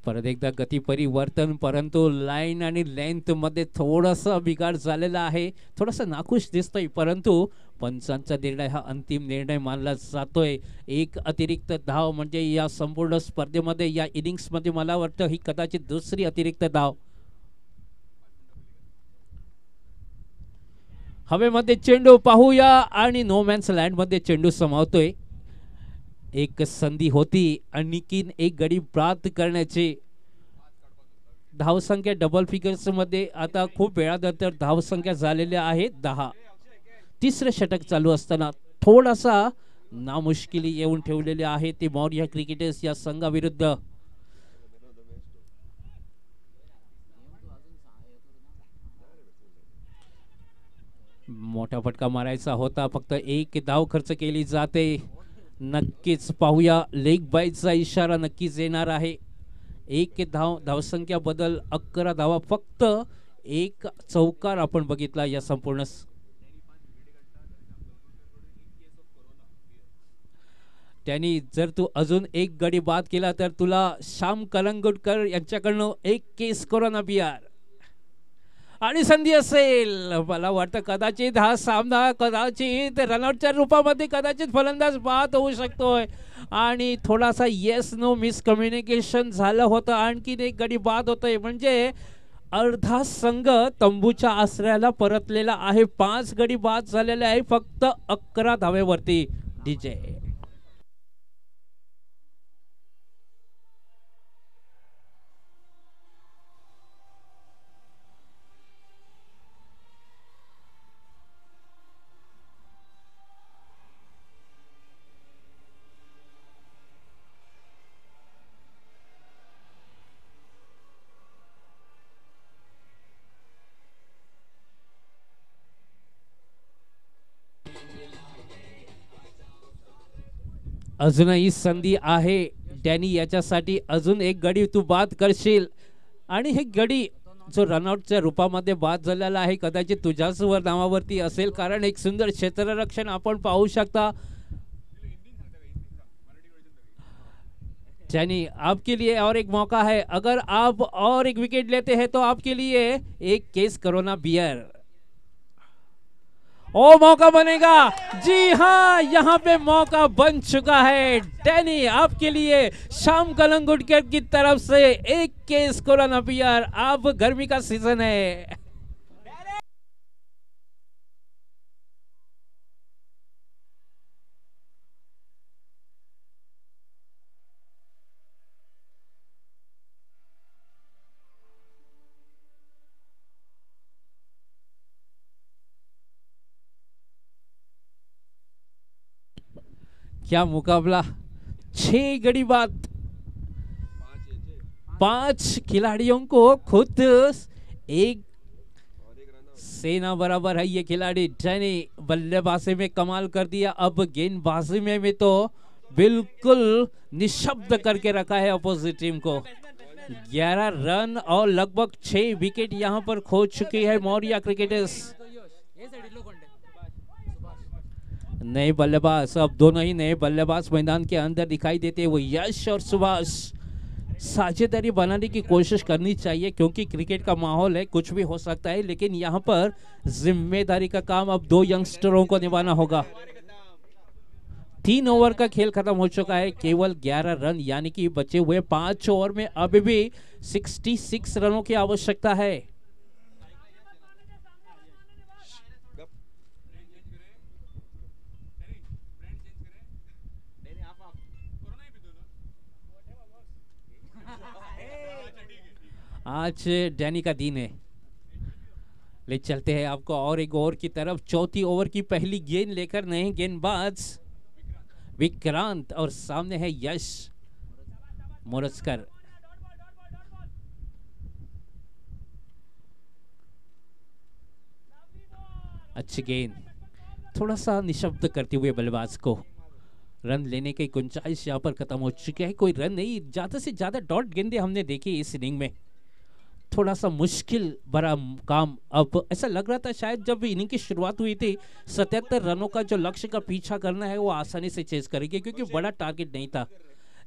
परत एकदा गती परिवर्तन परंतु लाईन आणि लेंथ मध्ये थोडासा बिघाड झालेला आहे. थोडासा नाखुश दिसतोय परंतु पंचांचा निर्णय हा अंतिम निर्णय मानला जातोय. एक अतिरिक्त धाव म्हणजे या संपूर्ण स्पर्धेमध्ये या इनिंग्स मध्ये मला वाटतं ही कदाचित दुसरी अतिरिक्त धाव. हवेमध्ये चेंडू पाहूया आणि नो मॅन्स लँड मध्ये चेंडू समावतोय. एक संधी होती आणखीन एक गडी बाद करण्याची. धावसंख्या डबल फिगर्स मध्ये आता खूप वेळानंतर धावसंख्या झालेल्या आहेत 10. 3रं षटक चालू असताना थोडासा नामुश्किली येऊन ठेवलेले आहे ते मौर्य क्रिकेटर्स या संघाविरुद्ध. मोठा फटका मारायचा होता. फक्त 1 धाव खर्च केली जाते. नक्कीच पाहूया. लेग बाईचा इशारा नक्कीच येणार आहे. 1 धावसंख्या बदल 11 धावा. फक्त 1 चौकार आपण बघितला या संपूर्ण. त्यांनी जर तू अजून 1 गडी बाद केला तर तुला श्याम कलंगुटकर यांच्याकडनं 1 केस कोरोना बिहार आणि संधी असेल. मला वाटतं कदाचित हा सामना कदाचित रनआउटच्या रूपामध्ये कदाचित फलंदाज बाद होऊ शकतोय आणि थोडासा येस नो मिसकम्युनिकेशन झालं होतं. आणखीन एक गडी बाद होतोय म्हणजे अर्धा संघ तंबूच्या आश्रयाला परतलेला आहे. 5 गडी बाद झालेले आहे फक्त 11 धावेवरती. डीजे अजूनही संधी आहे. डॅनी याच्यासाठी अजून एक गडी तू बाद करशील आणि हे गडी जो रनआउटच्या रूपामध्ये बाद झालेला आहे कदाचित तुझ्याच नावावरती असेल, कारण एक सुंदर क्षेत्ररक्षण आपण पाहू शकता. डैनी आपके लिए और एक मौका है, अगर आप और एक विकेट लेते हैं तो आपके लिए एक केस कोरोना बियर ओ मौका बनेगा। जी हाँ, यहाँ पे मौका बन चुका है। डैनी आपके लिए शाम कलंगुटकर की तरफ से एक केस कोरोना बियर। अब गर्मी का सीजन है। क्या मुकाबला, 6 गड़ी बाद 5 खिलाड़ियों को खुद एक सेना बराबर है ये खिलाड़ी। डैनी बल्लेबाजी में कमाल कर दिया, अब गेंदबाजी में भी तो बिल्कुल निशब्द करके रखा है अपोजिट टीम को। 11 रन और लगभग 6 विकेट यहां पर खो चुकी है मौर्या क्रिकेटर्स। नए बल्लेबाज, अब दोनों ही नए बल्लेबाज मैदान के अंदर दिखाई देते हैं, वो यश और सुभाष। साझेदारी बनाने की कोशिश करनी चाहिए क्योंकि क्रिकेट का माहौल है, कुछ भी हो सकता है, लेकिन यहाँ पर जिम्मेदारी का काम अब 2 यंगस्टरों को निभाना होगा। 3 ओवर का खेल खत्म हो चुका है, केवल 11 रन यानी कि बचे हुए 5 ओवर में अभी भी 66 रनों की आवश्यकता है। आज डैनी का दिन है। ले चलते हैं आपको और एक ओवर की तरफ। 4थी ओवर की पहली गेंद लेकर नए गेंदबाज विक्रांत और सामने है यश मोरस्कर। अच्छी गेंद, थोड़ा सा निशब्द करते हुए बल्लेबाज को। रन लेने की गुंजाइश यहाँ पर खत्म हो चुकी है, कोई रन नहीं, ज्यादा से ज्यादा डॉट गेंदे हमने देखी इस इनिंग में। थोड़ा सा मुश्किल भरा काम। अब ऐसा लग रहा था शायद जब इनिंग की शुरुआत हुई थी 77 रनों का जो लक्ष्य का पीछा करना है वो आसानी से चेज करेंगे क्योंकि बड़ा टारगेट नहीं था,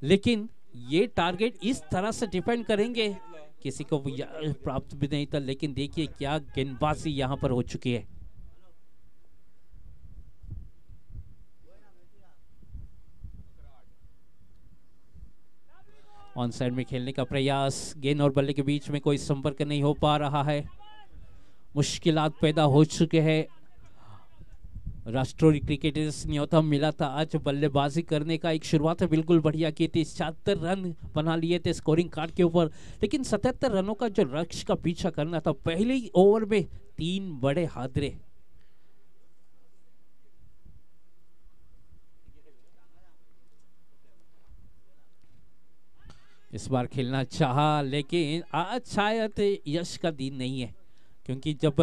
लेकिन ये टारगेट इस तरह से डिपेंड करेंगे किसी को प्राप्त भी नहीं था। लेकिन देखिए क्या गेंदबाजी यहाँ पर हो चुकी है। ऑन साइड में खेलने का प्रयास, गेंद और बल्ले के बीच में कोई संपर्क नहीं हो पा रहा है, मुश्किलात पैदा हो चुके हैं। राष्ट्रीय क्रिकेटर्स न्योता मिला था आज बल्लेबाजी करने का, एक शुरुआत बिल्कुल बढ़िया की थी, 76 रन बना लिए थे स्कोरिंग कार्ड के ऊपर, लेकिन 77 रनों का जो लक्ष्य का पीछा करना था, पहले ही ओवर में 3 बड़े हादरे। इस बार खेलना चाहा लेकिन आज शायद यश का दिन नहीं है, क्योंकि जब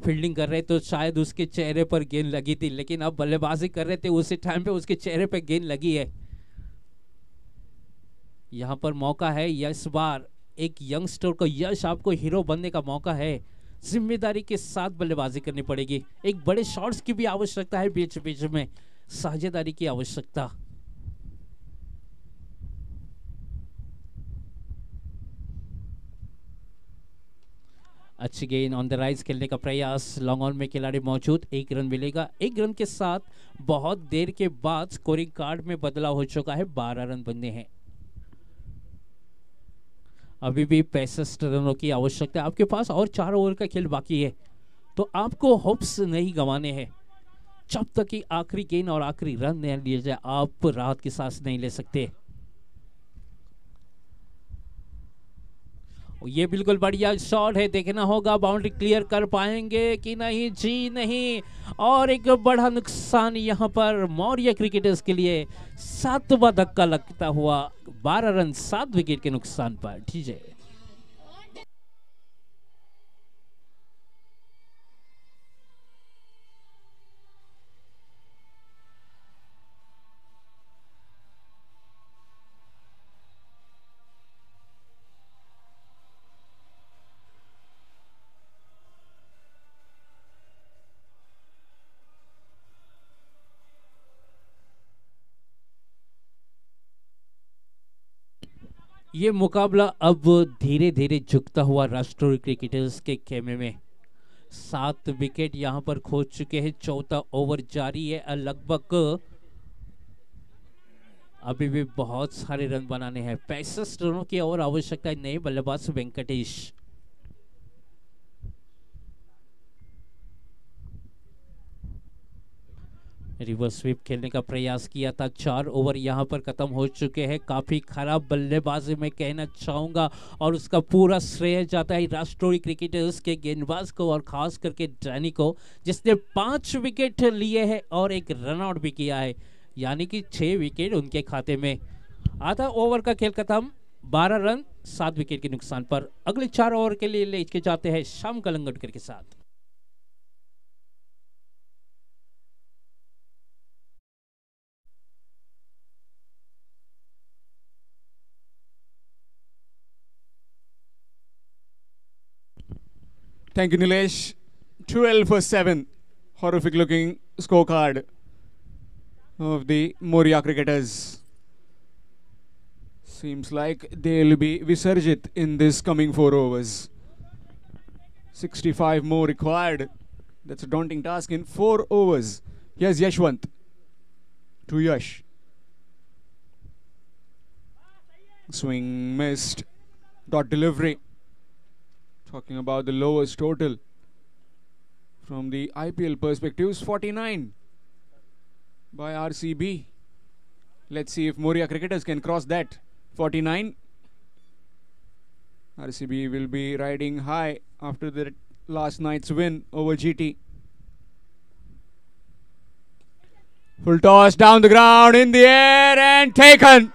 फील्डिंग कर रहे तो शायद उसके चेहरे पर गेंद लगी थी, लेकिन अब बल्लेबाजी कर रहे थे उसी टाइम पे उसके चेहरे पे गेंद लगी है। यहाँ पर मौका है, इस बार एक यंगस्टर को, यश आपको हीरो बनने का मौका है। जिम्मेदारी के साथ बल्लेबाजी करनी पड़ेगी, एक बड़े शॉट्स की भी आवश्यकता है, बीच बीच में साझेदारी की आवश्यकता। अच्छी गेंद ऑन द राइज खेलने का प्रयास, लॉन्ग ऑन में खिलाड़ी मौजूद, 1 रन मिलेगा। 1 रन के साथ बहुत देर के बाद स्कोरिंग कार्ड में बदलाव हो चुका है, 12 रन बनने हैं। अभी भी 65 रनों की आवश्यकता है आपके पास, और 4 ओवर का खेल बाकी है, तो आपको होप्स नहीं गंवाने हैं। जब तक कि आखिरी गेंद और आखिरी रन नहीं लिए जाए, आप राहत की सांस नहीं ले सकते। ये बिल्कुल बढ़िया शॉट है, देखना होगा बाउंड्री क्लियर कर पाएंगे कि नहीं। जी नहीं, और एक बड़ा नुकसान यहां पर मौर्य क्रिकेटर्स के लिए। 7वां धक्का लगता हुआ 12 रन 7 विकेट के नुकसान पर। ठीक है, ये मुकाबला अब धीरे धीरे झुकता हुआ राष्ट्रीय क्रिकेटर्स के खेमे में। 7 विकेट यहां पर खो चुके हैं, 14 ओवर जारी है। लगभग अभी भी बहुत सारे रन बनाने हैं। 65 रनों की और आवश्यकता है नए बल्लेबाज वेंकटेश। रिवर्स स्वीप खेलने का प्रयास किया था, 4 ओवर यहां पर खत्म हो चुके हैं। काफी खराब बल्लेबाजी में कहना चाहूंगा, और उसका पूरा श्रेय जाता है राष्ट्रीय क्रिकेटर्स के गेंदबाज को, और खास करके डैनी को, जिसने 5 विकेट लिए हैं और 1 रन आउट भी किया है, यानी कि 6 विकेट उनके खाते में। आधा ओवर का खेल खत्म, 12 रन 7 विकेट के नुकसान पर। अगले 4 ओवर के लिए लेके जाते हैं श्याम कलंगटकर के साथ। Thank you, Nilesh. 12 for 7. Horrific looking scorecard of the Moria cricketers. Seems like they'll be Visarjit in this coming 4 overs. 65 more required. That's a daunting task in 4 overs. Here's Yashwant to Yash. Swing missed. Dot delivery. Talking about the lowest total from the IPL perspectives, 49 by RCB. Let's see if Moria cricketers can cross that. 49. RCB will be riding high after the last night's win over GT. Full toss down the ground, in the air and taken.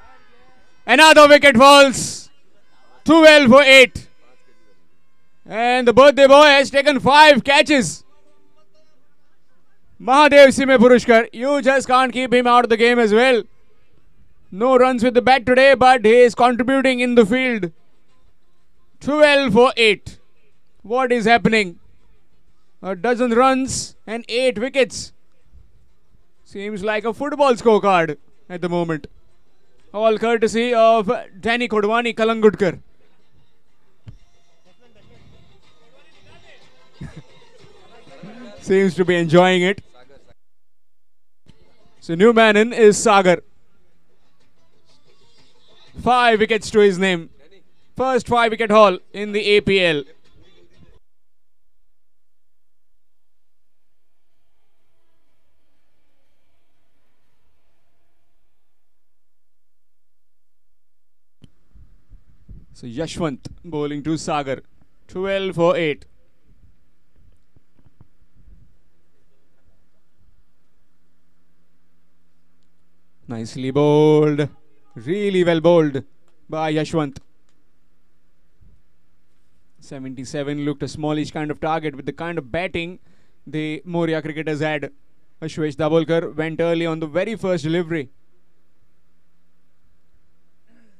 Another wicket falls. 12 for 8. And the birthday boy has taken 5 catches. Mahadev Sime Purushkar, you just can't keep him out of the game as well. No runs with the bat today, but he is contributing in the field. 12 for 8. What is happening? A dozen runs and 8 wickets. Seems like a football scorecard at the moment. All courtesy of Danny Kodwani Kalangutkar. Seems to be enjoying it. So new man in is Sagar. 5 wickets to his name. First 5 wicket haul in the APL. So Yashwant bowling to Sagar. 12 for 8. Nicely bowled. Really well bowled by Yashwant. 77 looked a smallish kind of target with the kind of batting the Moria cricketers had. Ashwesh Dabolkar went early on the very first delivery.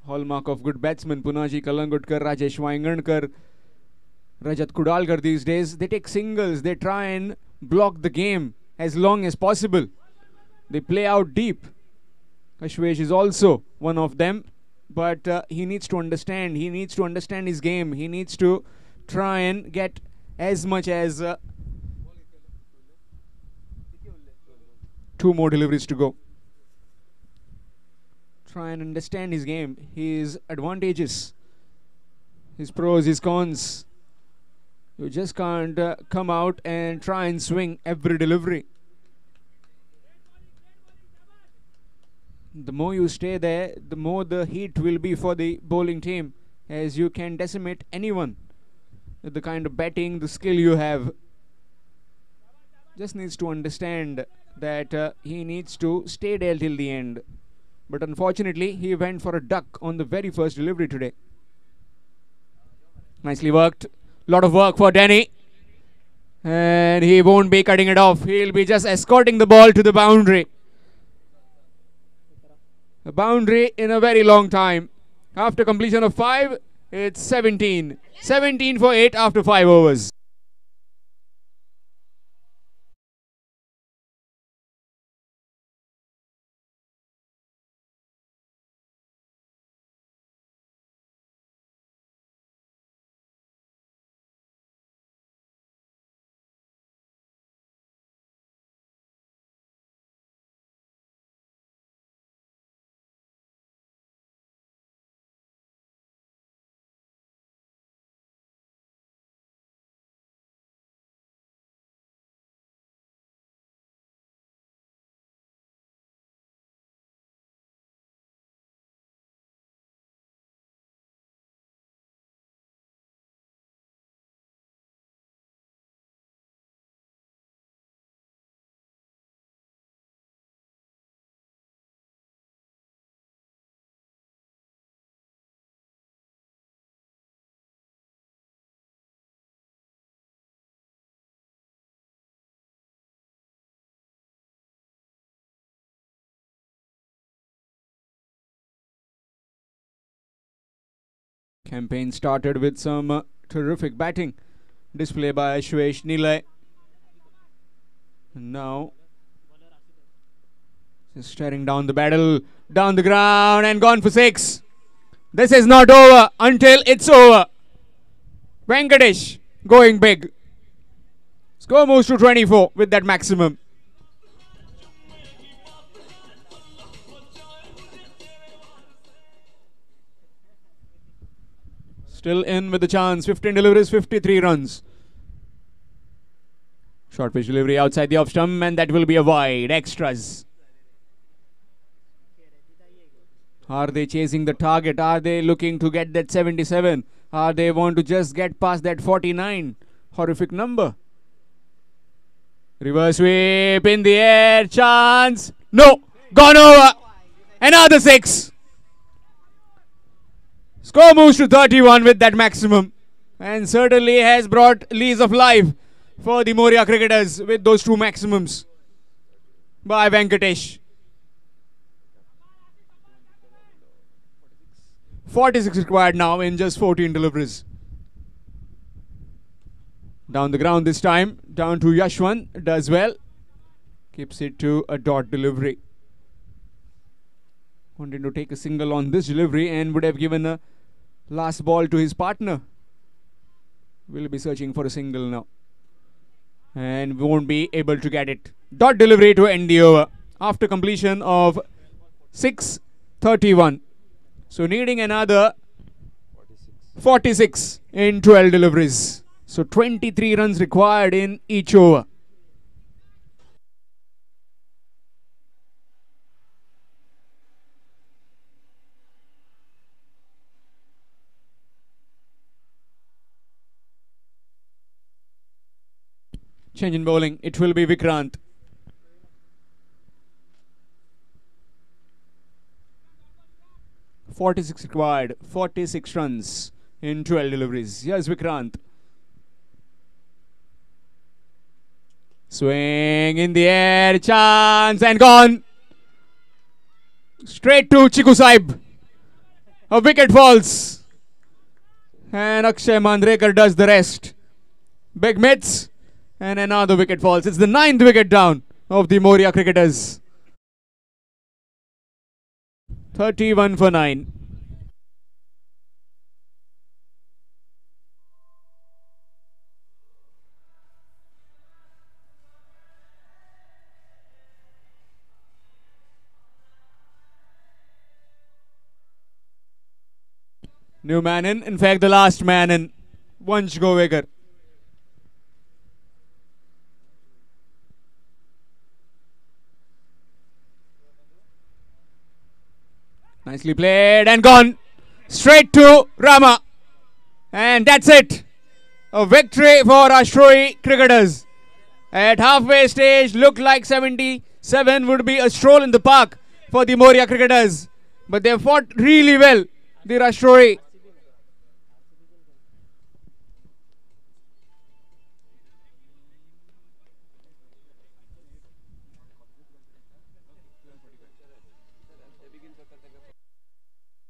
Hallmark of good batsmen, Punaji Kalangutkar, Rajesh Waingankar, Rajat Kudalkar these days. They take singles, they try and block the game as long as possible. They play out deep. Ashwesh is also one of them, but he needs to understand. He needs to understand his game. He needs to try and get as much as 2 more deliveries to go. Try and understand his game, his advantages, his pros, his cons. You just can't come out and try and swing every delivery. The more you stay there, the more the heat will be for the bowling team, as you can decimate anyone with the kind of batting, the skill you have. Just needs to understand that he needs to stay there till the end. But unfortunately, he went for a duck on the very first delivery today. Nicely worked. Lot of work for Denny. And he won't be cutting it off. He'll be just escorting the ball to the boundary. A boundary in a very long time. After completion of 5, it's 17. 17 for 8 after 5 overs. Campaign started with some terrific batting display by Ashwesh Nilay. Now, just staring down the battle, down the ground and gone for 6. This is not over until it's over. Venkatesh going big. Score moves to 24 with that maximum. Still in with the chance. 15 deliveries, 53 runs. Short pitch delivery outside the off stump, and that will be a wide. Extras. Are they chasing the target? Are they looking to get that 77? Are they want to just get past that 49? Horrific number. Reverse sweep in the air. Chance. No. Gone over. Another 6. Score moves to 31 with that maximum. And certainly has brought lease of life for the Moria cricketers with those 2 maximums by Venkatesh. 46 required now in just 14 deliveries. Down the ground this time. Down to Yashwan. Does well. Keeps it to a dot delivery. Wanted to take a single on this delivery and would have given a last ball to his partner. Will be searching for a single now. And won't be able to get it. Dot delivery to end the over after completion of 6:31. So needing another 46 in 12 deliveries. So 23 runs required in each over. Change in bowling. It will be Vikrant. .46 required. 46 runs in 12 deliveries. Here's Vikrant. Swing in the air. Chance and gone. Straight to Chiku Saib. A wicket falls. And Akshay Mandrekar does the rest. Big mitts. And another wicket falls. It's the 9th wicket down of the Moria cricketers. 31 for 9. New man in fact the last man in. Vansh Govekar. Nicely played and gone straight to Rama. And that's it. A victory for Rashtri cricketers. At halfway stage, looked like 77 would be a stroll in the park for the Moria cricketers. But they fought really well, the Rashtri